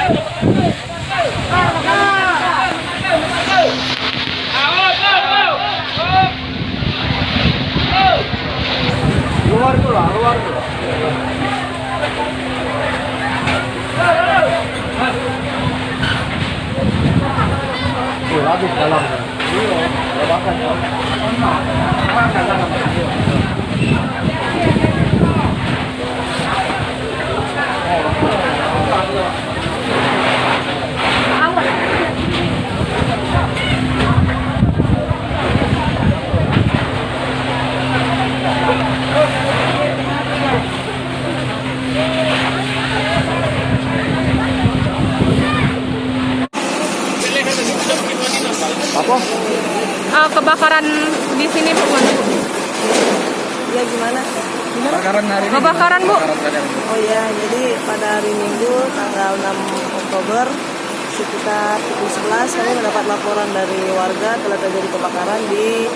Luar tuh lah, luar tuh. Habis dalam. Lebakan ya. Apa? Kebakaran di sini Bu. Ya gimana? Kebakaran hari ini. Kebakaran Bu. Oh ya, jadi pada hari Minggu tanggal 6 Oktober sekitar pukul 11 kami mendapat laporan dari warga telah terjadi kebakaran di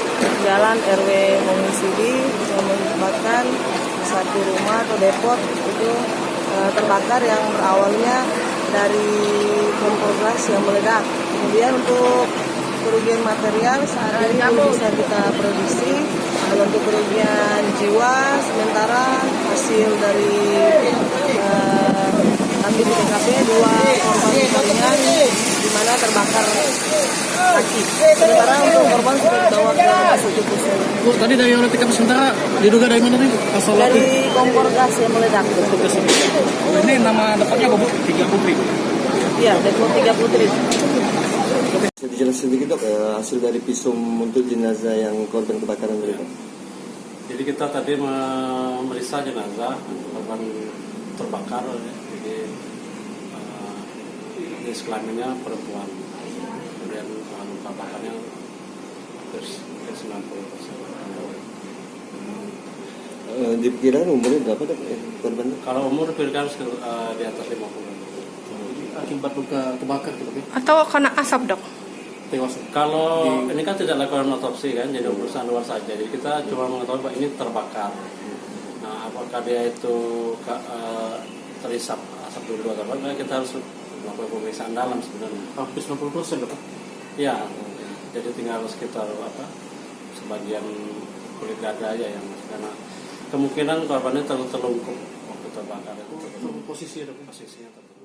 Jalan RW Mongisidi yang menyebabkan satu rumah atau depot itu terbakar yang berawalnya dari kompor gas yang meledak. Kemudian untuk kerugian material saat ini belum bisa kita prediksi. Kalau untuk kerugian jiwa sementara hasil dari kami di TKP 2 korban ringan di mana terbakar kaki. Sementara untuk korban sudah dibawa ke rumah sakit Pusat. Bu, tadi dari olah TKP sementara diduga dari mana nih? Dari kompor gas yang meledak. Oh, ini nama dapatnya apa Bu? 3 Putri. Iya, Depot 3 Putri. Bisa dijelaskan sedikit dok, hasil dari visum untuk jenazah yang korban kebakaran tadi Pak? Jadi kita tadi memeriksa jenazah korban terbakar, ya. Jadi jenis kelaminnya perempuan, kemudian luka bakarnya hampir 90%. Diperkirakan umurnya berapa dok korbannya? Kalau umur diperkirakan di atas 50. Akibat luka terbakar gitu. Atau karena asap Dok? Tewas. Kalau ini kan tidak lakukan otopsi kan, jadi urusan luar saja. Jadi kita cuma mengetahui bahwa ini terbakar. Nah, apakah dia itu terisap asap dulu atau apa? Kita harus melakukan pemeriksaan dalam sebenarnya. Hampir 90% dok. Ya, jadi tinggal sekitar sebagian kulit dada ya yang karena kemungkinan korbannya terlungkup waktu terbakar itu. Posisinya dok. Posisinya terlungkup.